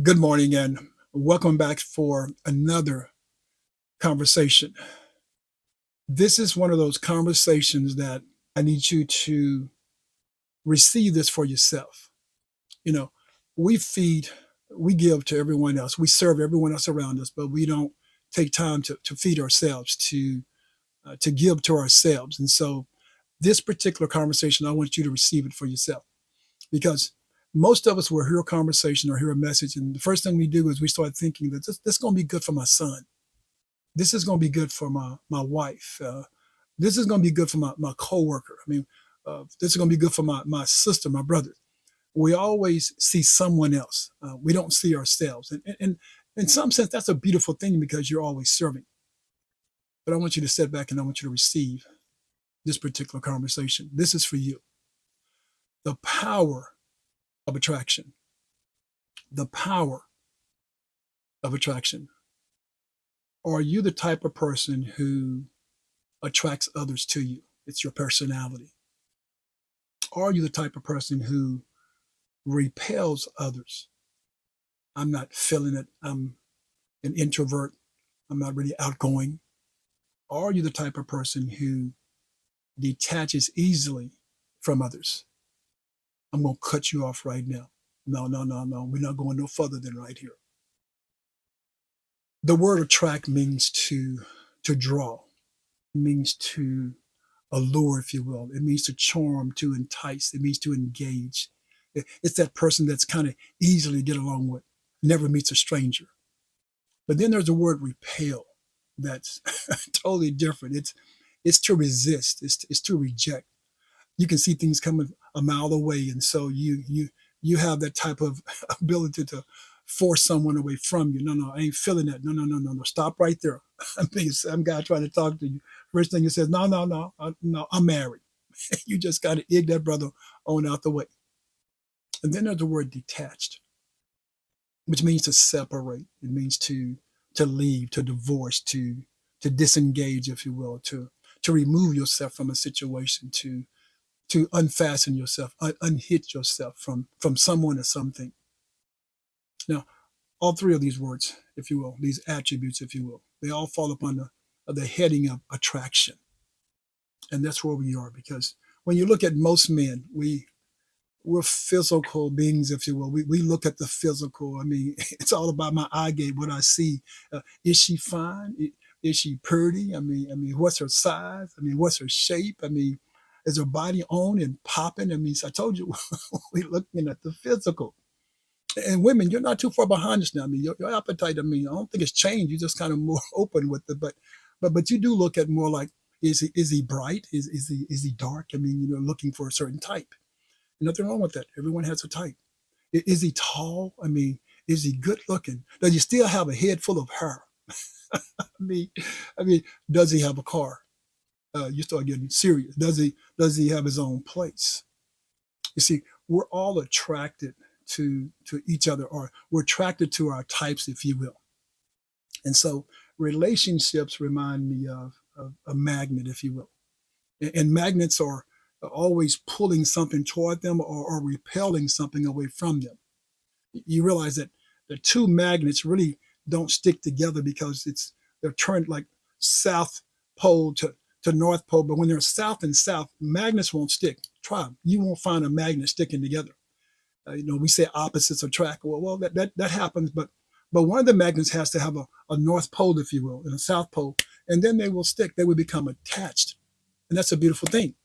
Good morning and welcome back for another conversation. This is one of those conversations that I need you to receive this for yourself. You know, we feed, we give to everyone else, we serve everyone else around us, but we don't take time to feed ourselves, to give to ourselves. And so, this particular conversation, I want you to receive it for yourself because most of us will hear a conversation or hear a message, and the first thing we do is we start thinking that this is going to be good for my son. This is going to be good for my wife. This is going to be good for my coworker. This is going to be good for my sister, my brother. We always see someone else. We don't see ourselves, and in some sense, that's a beautiful thing because you're always serving. But I want you to sit back and I want you to receive this particular conversation. This is for you. The power of attraction. The power of attraction. Are you the type of person who attracts others to you? It's your personality. Are you the type of person who repels others? I'm not feeling it. I'm an introvert. I'm not really outgoing. Are you the type of person who detaches easily from others? I'm going to cut you off right now. No, no, no, no. We're not going no further than right here. The word attract means to draw. It means to allure, if you will. It means to charm, to entice. It means to engage. It's that person that's kind of easily get along with, never meets a stranger. But then there's the word repel. That's totally different. It's to resist. It's to reject. You can see things coming a mile away, and so you have that type of ability to force someone away from you. No, no, I ain't feeling that. No, no, no, no, no. Stop right there. I mean, some guy trying to talk to you. First thing he says, no, no, no, no, I'm married. You just got to egg that brother on out the way. And then there's the word detached, which means to separate. It means to leave, to divorce, to disengage, if you will, to remove yourself from a situation, to unfasten yourself, unhitch yourself from someone or something. Now, all three of these words, if you will, these attributes, if you will, they all fall upon the heading of attraction. And that's where we are because when you look at most men, we're physical beings, if you will. We look at the physical. I mean, it's all about my eye gate, what I see. Is she fine? Is she pretty? I mean, what's her size? I mean, what's her shape? I mean, is her body on and popping? I mean, so I told you, we're looking at the physical. And women, you're not too far behind us now. I mean, your appetite, I mean, I don't think it's changed. You're just kind of more open with it. But you do look at more like, is he bright? Is he dark? I mean, looking for a certain type. Nothing wrong with that. Everyone has a type. Is he tall? I mean, is he good looking? Does he still have a head full of hair? I mean, I mean, does he have a car? You start getting serious. Does he have his own place? You see, we're all attracted to each other, or we're attracted to our types, if you will. And so relationships remind me of a magnet, if you will. And magnets are always pulling something toward them or repelling something away from them. You realize that the two magnets really don't stick together because they're turned like south pole to north pole. But when they're south and south, magnets won't stick. Try them. You won't find a magnet sticking together. We say opposites attract. Well, that happens, but one of the magnets has to have a north pole, if you will, and a south pole, and then they will stick. They will become attached, and that's a beautiful thing.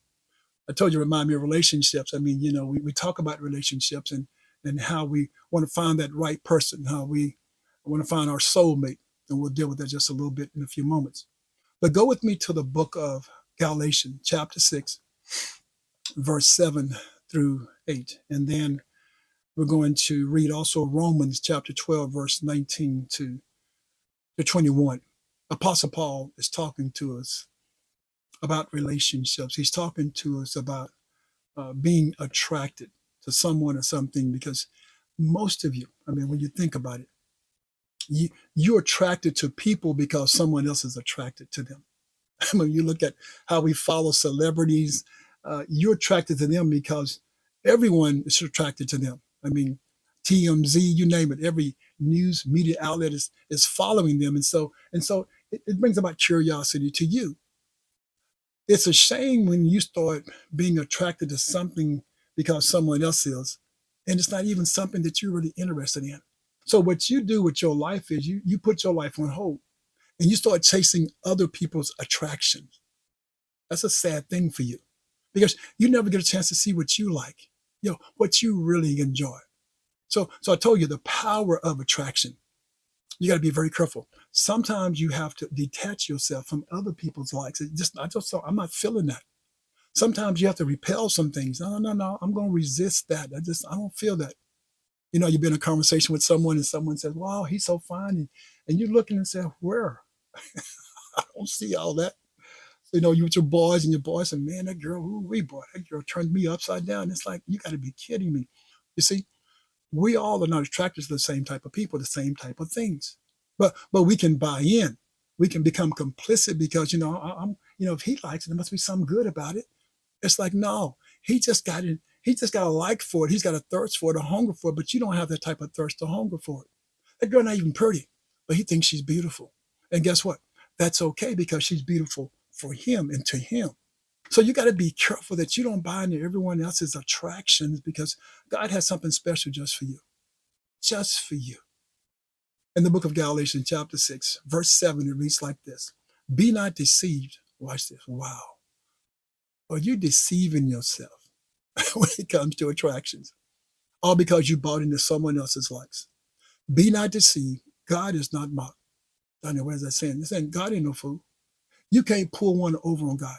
I told you, remind me of relationships. I mean, we talk about relationships and how we want to find that right person, how we want to find our soulmate, and we'll deal with that just a little bit in a few moments. But go with me to the book of Galatians, chapter 6, verse 7 through 8, and then we're going to read also Romans chapter 12, verse 19 to 21. Apostle Paul is talking to us about relationships. He's talking to us about being attracted to someone or something because most of you, I mean, when you think about it, you're attracted to people because someone else is attracted to them. I mean, you look at how we follow celebrities, you're attracted to them because everyone is attracted to them. I mean, TMZ, you name it, every news media outlet is following them. And so it brings about curiosity to you. It's a shame when you start being attracted to something because someone else is, and it's not even something that you're really interested in. So what you do with your life is you put your life on hold and you start chasing other people's attractions. That's a sad thing for you because you never get a chance to see what you like, what you really enjoy. So I told you the power of attraction. You got to be very careful. Sometimes you have to detach yourself from other people's likes. I'm not feeling that. Sometimes you have to repel some things. No, no, no. I'm going to resist that. I don't feel that. You've been in a conversation with someone and someone says, wow, he's so fine. And you're looking and say, where? I don't see all that. You with your boys and your boys say, man, that girl, boy, that girl turned me upside down. It's like, you got to be kidding me. You see, we all are not attracted to the same type of people, the same type of things. But we can buy in. We can become complicit because, if he likes it, there must be something good about it. It's like, no, he just got it. He just got a like for it. He's got a thirst for it, a hunger for it, but you don't have that type of thirst or hunger for it. That girl not even pretty, but he thinks she's beautiful. And guess what? That's okay because she's beautiful for him and to him. So you got to be careful that you don't buy into everyone else's attractions because God has something special just for you. Just for you. In the book of Galatians, chapter 6, verse 7, it reads like this. Be not deceived. Watch this. Wow. Are you deceiving yourself when it comes to attractions? All because you bought into someone else's likes. Be not deceived. God is not mocked. I know what is that saying? It's saying God ain't no fool. You can't pull one over on God.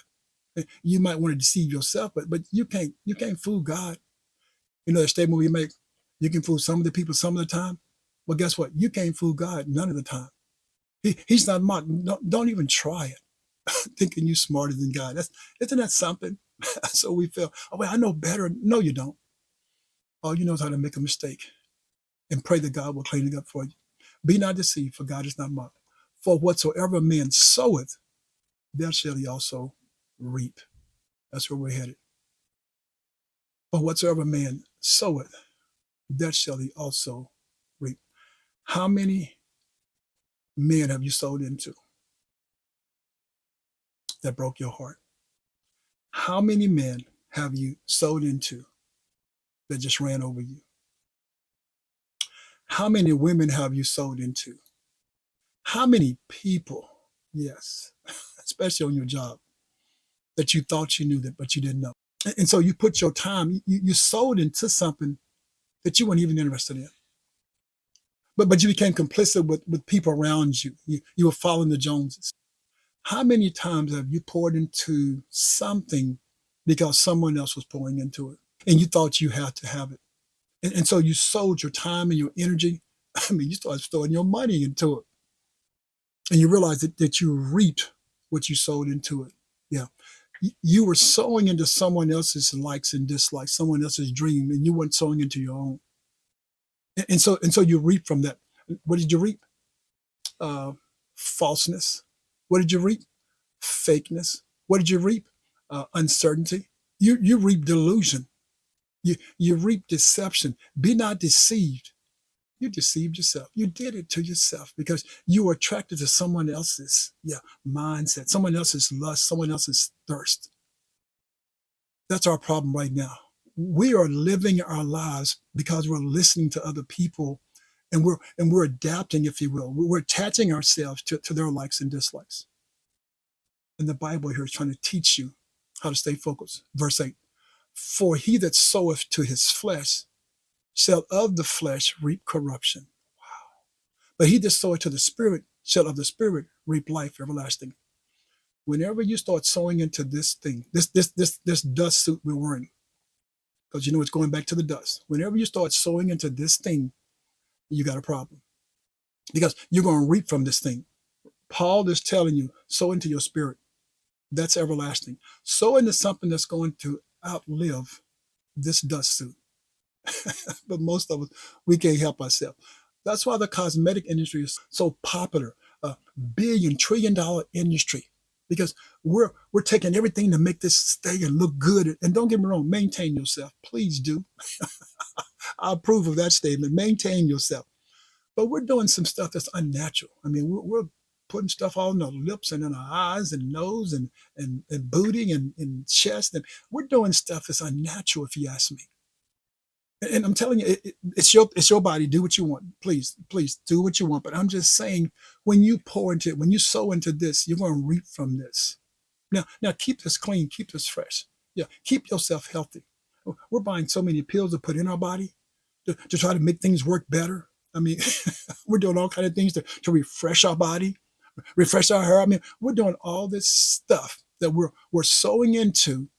You might want to deceive yourself, but you can't fool God. The statement we make, you can fool some of the people some of the time. Well, guess what? You can't fool God none of the time. He's not mocked. Don't even try it. Thinking you smarter than God. Isn't that something? So we feel, oh, wait, I know better. No, you don't. All you know is how to make a mistake and pray that God will clean it up for you. Be not deceived, for God is not mocked. For whatsoever man soweth, there shall he also reap. That's where we're headed. For whatsoever man soweth, there shall he also reap. How many men have you sowed into that broke your heart? How many men have you sowed into that just ran over you? How many women have you sowed into? How many people, yes, especially on your job, that you thought you knew that, but you didn't know? And so you put your time, you sowed into something that you weren't even interested in. But you became complicit with people around you. You were following the Joneses. How many times have you poured into something because someone else was pouring into it and you thought you had to have it? And so you sold your time and your energy. I mean, you started throwing your money into it. And you realize that you reaped what you sowed into it. Yeah. You were sowing into someone else's likes and dislikes, someone else's dream, and you weren't sowing into your own. And so you reap from that. What did you reap? Falseness. What did you reap? Fakeness. What did you reap? Uncertainty. You reap delusion. You reap deception. Be not deceived. You deceived yourself. You did it to yourself because you were attracted to someone else's mindset, someone else's lust, someone else's thirst. That's our problem right now. We are living our lives because we're listening to other people and we're adapting, if you will. We're attaching ourselves to their likes and dislikes. And the Bible here is trying to teach you how to stay focused. Verse 8, for he that soweth to his flesh shall of the flesh reap corruption. Wow. But he that soweth to the Spirit shall of the Spirit reap life everlasting. Whenever you start sowing into this thing, this dust suit we're wearing, because it's going back to the dust. Whenever you start sowing into this thing, you got a problem because you're going to reap from this thing. Paul is telling you, sow into your spirit. That's everlasting. Sow into something that's going to outlive this dust suit. But most of us, we can't help ourselves. That's why the cosmetic industry is so popular, a $1 trillion industry, because we're taking everything to make this stay and look good. And don't get me wrong, maintain yourself. Please do. I approve of that statement. Maintain yourself. But we're doing some stuff that's unnatural. I mean, we're putting stuff all in our lips and in our eyes and nose and booty and chest. And we're doing stuff that's unnatural, if you ask me. And I'm telling you, it's your body. Do what you want. Please do what you want. But I'm just saying, when you pour into it, when you sow into this, you're going to reap from this. Now keep this clean, keep this fresh. Yeah, keep yourself healthy. We're buying so many pills to put in our body to try to make things work better. I mean, we're doing all kind of things to refresh our body, refresh our hair. I mean, we're doing all this stuff that we're sowing into,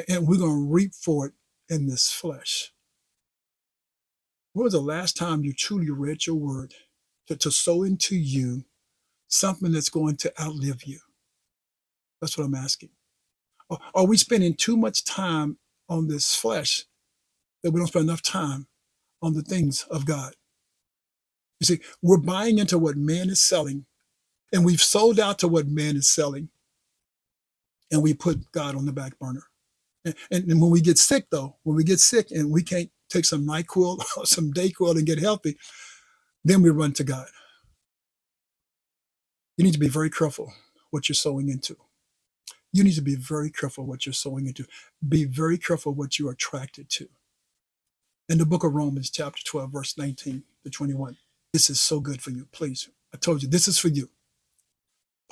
and we're going to reap for it in this flesh. When was the last time you truly read your word to sow into you something that's going to outlive you? That's what I'm asking. Are we spending too much time on this flesh that we don't spend enough time on the things of God? You see, we're buying into what man is selling, and we've sold out to what man is selling, and we put God on the back burner. And when we get sick, though, when we get sick and we can't take some NyQuil or some Dayquil and get healthy, then we run to God. You need to be very careful what you're sowing into. You need to be very careful what you're sowing into. Be very careful what you're attracted to. In the book of Romans, chapter 12, verse 19 to 21, this is so good for you. Please, I told you, this is for you.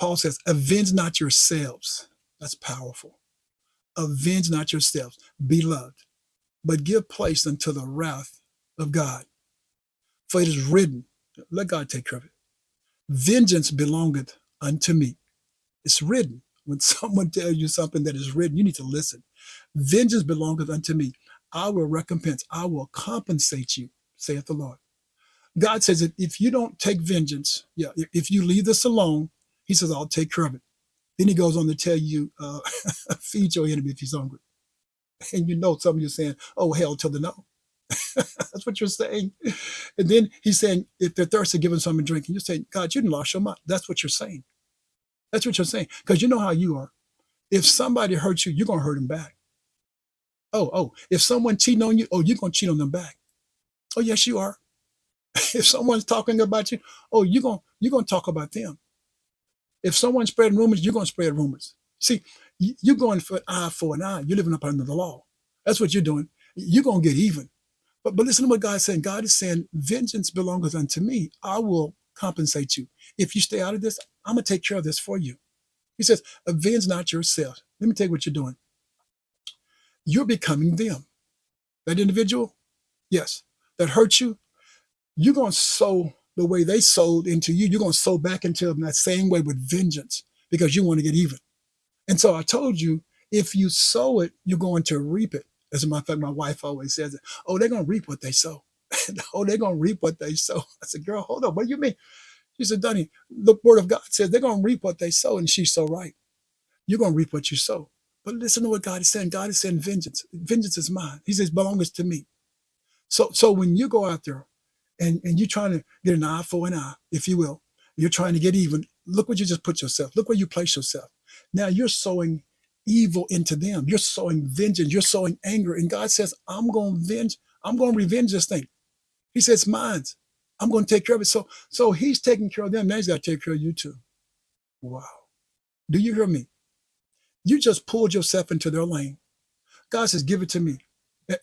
Paul says, avenge not yourselves. That's powerful. Avenge not yourselves, beloved, but give place unto the wrath of God. For it is written, let God take care of it. Vengeance belongeth unto me. It's written. When someone tells you something that is written, you need to listen. Vengeance belongeth unto me. I will recompense. I will compensate you, saith the Lord. God says that if you don't take vengeance, if you leave this alone, he says, I'll take care of it. Then he goes on to tell you, feed your enemy if he's hungry. And you know, some of you are saying, oh, hell to the no. That's what you're saying. And then he's saying, if they're thirsty, give them something to drink. And you're saying, God, you didn't lost your mind. That's what you're saying. That's what you're saying. Because you know how you are. If somebody hurts you, you're going to hurt them back. Oh, if someone cheating on you, oh, you're going to cheat on them back. Oh, yes, you are. If someone's talking about you, oh, you're going to talk about them. If someone's spreading rumors, you're going to spread rumors. See, you're going for an eye for an eye. You're living up under the law. That's what you're doing. You're going to get even. But listen to what God's saying. God is saying, vengeance belongeth unto me. I will compensate you. If you stay out of this, I'm going to take care of this for you. He says, avenge not yourself. Let me tell you what you're doing. You're becoming them. That individual, yes, that hurt you, you're going to sow the way they sowed into you. You're going to sow back into them that same way with vengeance because you want to get even. And so I told you, if you sow it, you're going to reap it. As a matter of fact, my wife always says it. Oh, they're going to reap what they sow. Oh, they're going to reap what they sow. I said, girl, hold on. What do you mean? She said, Donnie, the word of God says they're going to reap what they sow. And she's so right. You're going to reap what you sow. But listen to what God is saying. God is saying vengeance. Vengeance is mine. He says, belongs to me. So when you go out there and you're trying to get an eye for an eye, if you will, you're trying to get even, look what you just put yourself. Look where you place yourself. Now you're sowing evil into them. You're sowing vengeance. You're sowing anger. And God says, I'm going to revenge this thing. He says, mine's. I'm going to take care of it. So he's taking care of them. Now he's got to take care of you too. Wow. Do you hear me? You just pulled yourself into their lane. God says, give it to me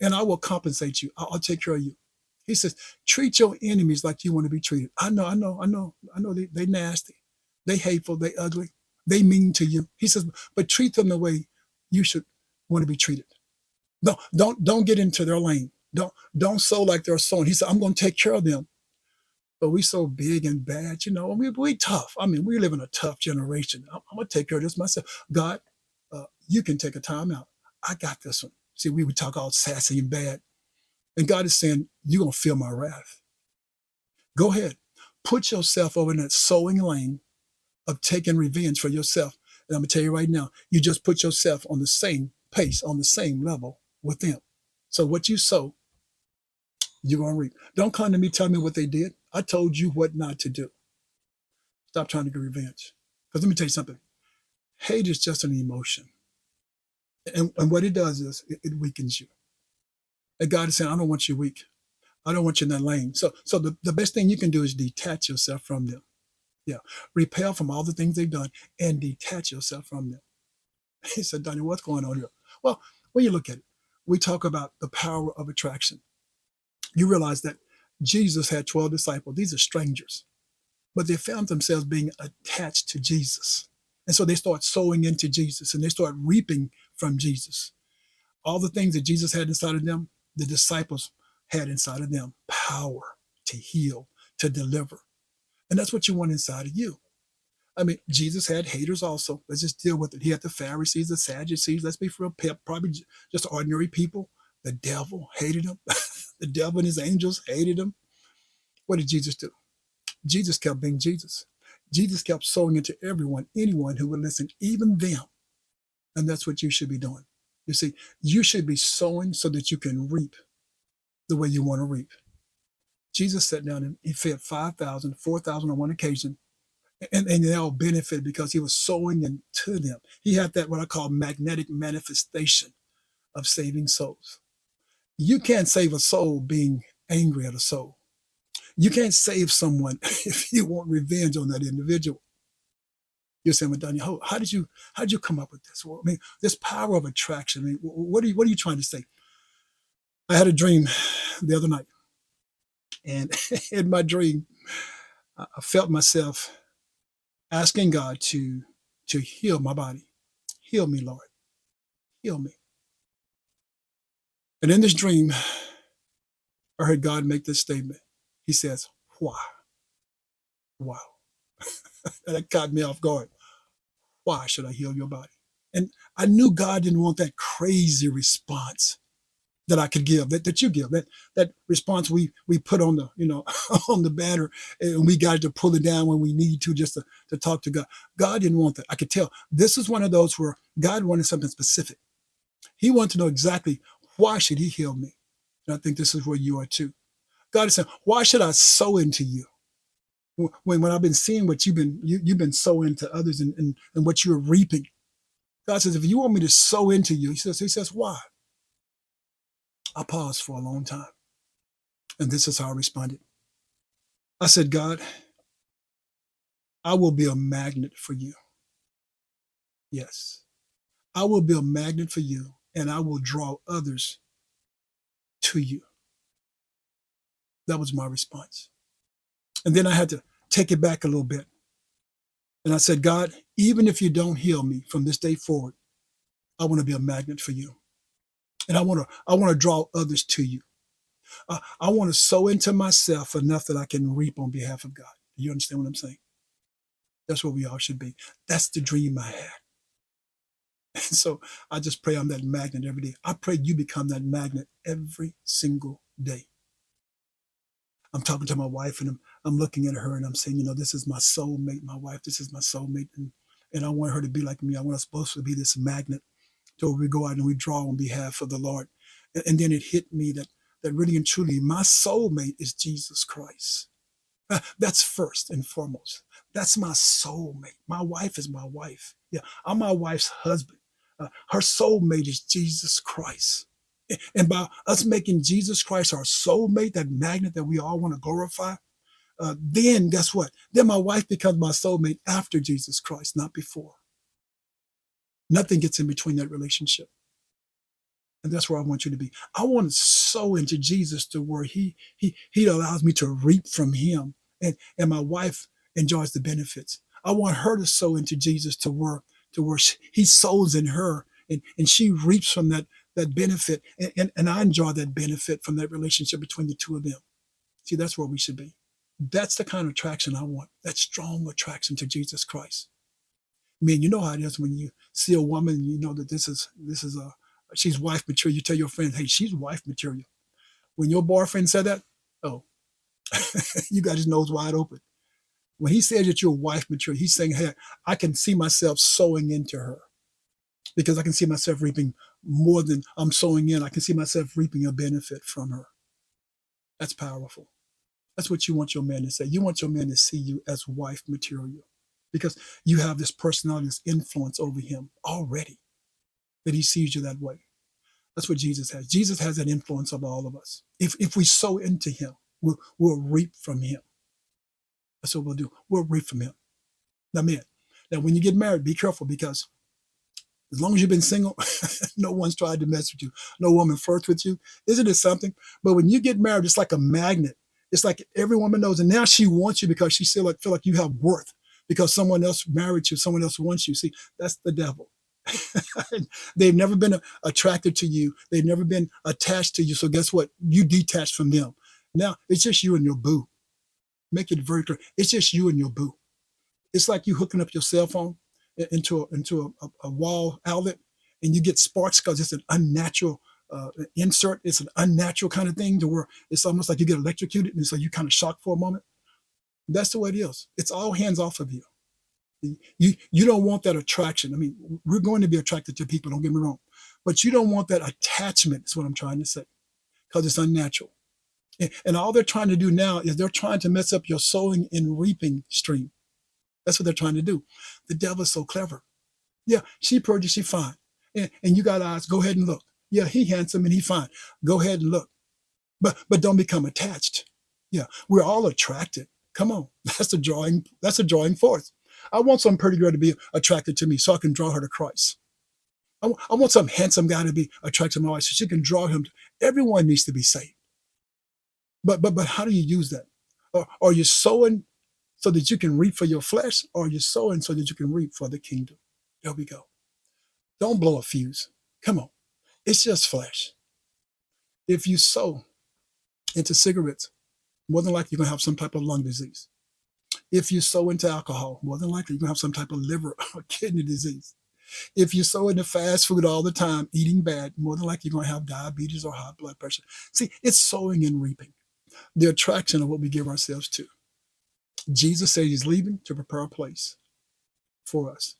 and I will compensate you. I'll take care of you. He says, treat your enemies like you want to be treated. I know. They nasty. They hateful. They ugly. They mean to you. He says, but treat them the way you should want to be treated. No, don't get into their lane. Don't sow like they're sowing. He said, I'm going to take care of them. But we so big and bad, we tough. I mean, we live in a tough generation. I'm going to take care of this myself. God, you can take a time out. I got this one. See, we would talk all sassy and bad. And God is saying, you're going to feel my wrath. Go ahead. Put yourself over in that sowing lane of taking revenge for yourself. And I'm going to tell you right now, you just put yourself on the same pace, on the same level with them. So what you sow, you're going to reap. Don't come to me, tell me what they did. I told you what not to do. Stop trying to get revenge. Because let me tell you something. Hate is just an emotion. And what it does is it weakens you. And God is saying, I don't want you weak. I don't want you in that lane. So the best thing you can do is detach yourself from them. Yeah. Repel from all the things they've done and detach yourself from them. He said, Donnie, what's going on here? Well, when you look at it, we talk about the power of attraction. You realize that Jesus had 12 disciples. These are strangers, but they found themselves being attached to Jesus. And so they start sowing into Jesus and they start reaping from Jesus. All the things that Jesus had inside of them, the disciples had inside of them power to heal, to deliver. And that's what you want inside of you. I mean, Jesus had haters also. Let's just deal with it. He had the Pharisees, the Sadducees. Let's be real, probably just ordinary people. The devil hated him. The devil and his angels hated him. What did Jesus do? Jesus kept being Jesus. Jesus kept sowing into everyone, anyone who would listen, even them. And that's what you should be doing. You see, you should be sowing so that you can reap the way you want to reap. Jesus sat down and he fed 5,000, 4,000 on one occasion, and they all benefited because he was sowing into them. He had that what I call magnetic manifestation of saving souls. You can't save a soul being angry at a soul. You can't save someone if you want revenge on that individual. You're saying, well, Donnie, how did you come up with this? Well, I mean, this power of attraction. I mean, what are you trying to say? I had a dream the other night, and in my dream, I felt myself asking God to heal my body. Heal me, Lord. Heal me. And in this dream, I heard God make this statement. He says, why? Wow. And that caught me off guard. Why should I heal your body? And I knew God didn't want that crazy response that I could give, that you give, that response we put on the, on the banner, and we got to pull it down when we need to just to talk to God. God didn't want that. I could tell. This is one of those where God wanted something specific. He wanted to know exactly why should he heal me. And I think this is where you are too. God is saying, why should I sow into you? When I've been seeing what you've been sowing to others and what you're reaping. God says, if you want me to sow into you, he says, why? I paused for a long time. And this is how I responded. I said, God, I will be a magnet for you. Yes. I will be a magnet for you, and I will draw others to you. That was my response. And then I had to take it back a little bit. And I said, God, even if you don't heal me from this day forward, I want to be a magnet for you. And I want to draw others to you. I want to sow into myself enough that I can reap on behalf of God. Do you understand what I'm saying? That's where we all should be. That's the dream I had. And so I just pray I'm that magnet every day. I pray you become that magnet every single day. I'm talking to my wife and I'm looking at her and I'm saying, this is my soulmate, my wife, this is my soulmate. And I want her to be like me. I want us both to be this magnet. So we go out and we draw on behalf of the Lord. And then it hit me that really and truly my soulmate is Jesus Christ. That's first and foremost. That's my soulmate. My wife is my wife. Yeah, I'm my wife's husband. Her soulmate is Jesus Christ. And by us making Jesus Christ our soulmate, that magnet that we all want to glorify, then guess what? Then my wife becomes my soulmate after Jesus Christ, not before. Nothing gets in between that relationship. And that's where I want you to be. I want to sow into Jesus to where he allows me to reap from him. And my wife enjoys the benefits. I want her to sow into Jesus to where he sows in her and she reaps from that benefit. And I enjoy that benefit from that relationship between the two of them. See, that's where we should be. That's the kind of attraction I want. That strong attraction to Jesus Christ. I mean, you know how it is when you see a woman, you know that this is she's wife material. You tell your friends, hey, she's wife material. When your boyfriend said that, oh, you got his nose wide open. When he says that you're wife material, he's saying, hey, I can see myself sowing into her because I can see myself reaping more than I'm sowing in. I can see myself reaping a benefit from her. That's powerful. That's what you want your man to say. You want your man to see you as wife material because you have this personality, this influence over him already that he sees you that way. That's what Jesus has. Jesus has an influence of all of us. If we sow into him, we'll reap from him. That's what we'll do. We'll reap from him. Now, man, now when you get married, be careful, because as long as you've been single, no one's tried to mess with you. No woman flirts with you. Isn't it something? But when you get married, it's like a magnet. It's like every woman knows, and now she wants you because she feel like you have worth, because someone else married you, someone else wants you. See, that's the devil. They've never been attracted to you. They've never been attached to you. So guess what? You detach from them. Now it's just you and your boo. Make it very clear. It's just you and your boo. It's like you hooking up your cell phone into a wall outlet, and you get sparks because it's an unnatural insert. It's an unnatural kind of thing to where it's almost like you get electrocuted, and so you kind of shock for a moment. That's the way it is. It's all hands off of you. You don't want that attraction. I mean, we're going to be attracted to people, don't get me wrong, but you don't want that attachment, is what I'm trying to say, because it's unnatural. And all they're trying to do now is they're trying to mess up your sowing and reaping stream. That's what they're trying to do. The devil is so clever. Yeah, she pretty, she fine. And you got eyes, go ahead and look. Yeah, he handsome and he fine. Go ahead and look. But don't become attached. Yeah, we're all attracted. Come on. That's a drawing force. I want some pretty girl to be attracted to me so I can draw her to Christ. I want some handsome guy to be attracted to my wife so she can draw him. Everyone needs to be saved. But how do you use that? Are you sowing so that you can reap for your flesh, or are you sowing so that you can reap for the kingdom? There we go. Don't blow a fuse. Come on. It's just flesh. If you sow into cigarettes, more than likely you're going to have some type of lung disease. If you sow into alcohol, more than likely you're going to have some type of liver or kidney disease. If you sow into fast food all the time, eating bad, more than likely you're going to have diabetes or high blood pressure. See, it's sowing and reaping. The attraction of what we give ourselves to. Jesus said he's leaving to prepare a place for us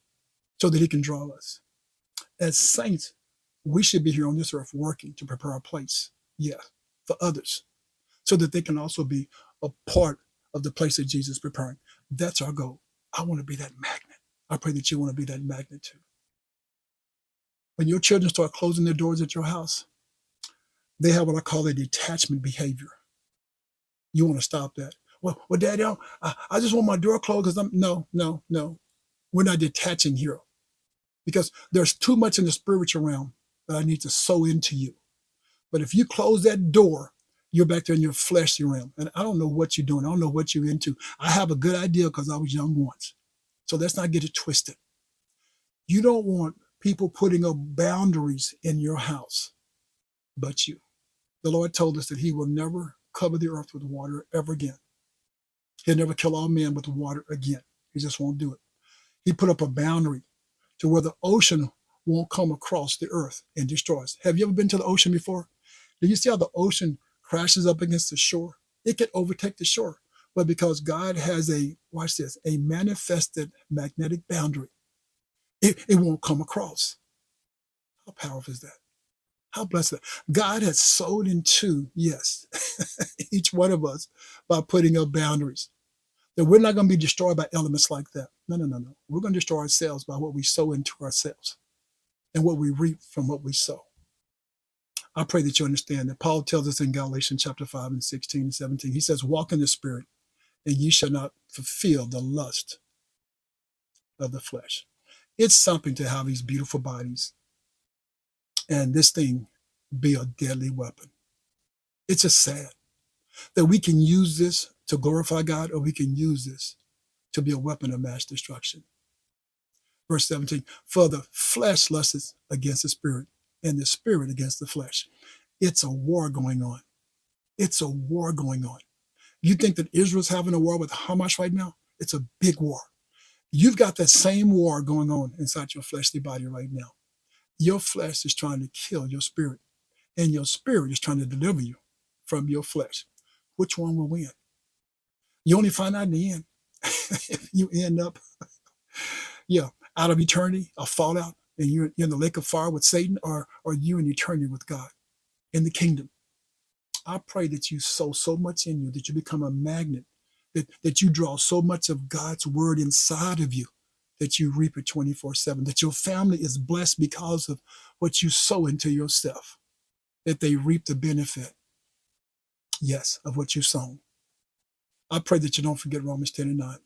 so that he can draw us. As saints, we should be here on this earth working to prepare a place, yeah, for others, so that they can also be a part of the place that Jesus is preparing. That's our goal. I want to be that magnet. I pray that you want to be that magnet too. When your children start closing their doors at your house, they have what I call a detachment behavior. You want to stop that. Well, Daddy, I just want my door closed because no. We're not detaching here, because there's too much in the spiritual realm that I need to sow into you. But if you close that door, you're back there in your fleshly realm. And I don't know what you're doing. I don't know what you're into. I have a good idea because I was young once. So let's not get it twisted. You don't want people putting up boundaries in your house but you. The Lord told us that he will never cover the earth with water ever again. He'll never kill all men with water again. He just won't do it. He put up a boundary to where the ocean won't come across the earth and destroy us. Have you ever been to the ocean before? Do you see how the ocean crashes up against the shore? It can overtake the shore. But because God has watch this, a manifested magnetic boundary, it won't come across. How powerful is that? How blessed is that? God has sowed into, yes, each one of us by putting up boundaries. That we're not going to be destroyed by elements like that. No. We're going to destroy ourselves by what we sow into ourselves and what we reap from what we sow. I pray that you understand that Paul tells us in Galatians chapter 5 and 16 and 17, he says, walk in the spirit and ye shall not fulfill the lust of the flesh. It's something to have these beautiful bodies and this thing be a deadly weapon. It's just sad that we can use this to glorify God, or we can use this to be a weapon of mass destruction. Verse 17, for the flesh lusts against the spirit, and the spirit against the flesh. It's a war going on. It's a war going on. You think that Israel's having a war with Hamas right now? It's a big war. You've got that same war going on inside your fleshly body right now. Your flesh is trying to kill your spirit, and your spirit is trying to deliver you from your flesh. Which one will win? You only find out in the end. If you end up, out of eternity, a fallout, and you're in the lake of fire with Satan, or you in eternity with God in the kingdom. I pray that you sow so much in you that you become a magnet, that you draw so much of God's word inside of you that you reap it 24/7, that your family is blessed because of what you sow into yourself. that they reap the benefit, yes, of what you've sown. I pray that you don't forget Romans 10:9,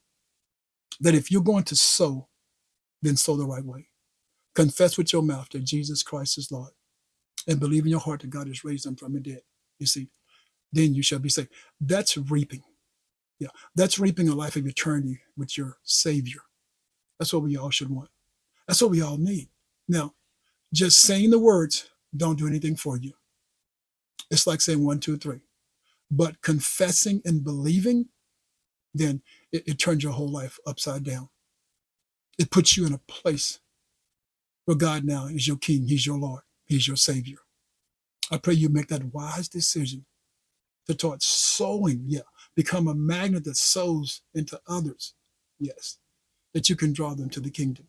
that if you're going to sow, then sow the right way. Confess with your mouth that Jesus Christ is Lord, and believe in your heart that God has raised him from the dead. You see, then you shall be saved. That's reaping. Yeah, that's reaping a life of eternity with your Savior. That's what we all should want. That's what we all need. Now, just saying the words don't do anything for you. It's like saying 1, 2, 3. But confessing and believing, then it turns your whole life upside down. It puts you in a place where God now is your King. He's your Lord. He's your Savior. I pray you make that wise decision to start sowing. Yeah, become a magnet that sows into others. Yes, that you can draw them to the kingdom.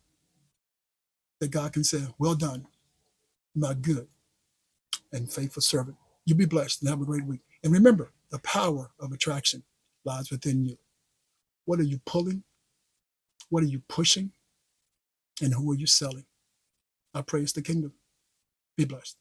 That God can say, well done, my good and faithful servant. You be blessed and have a great week. And remember, the power of attraction lies within you. What are you pulling? What are you pushing? And who are you selling? I praise the kingdom. Be blessed.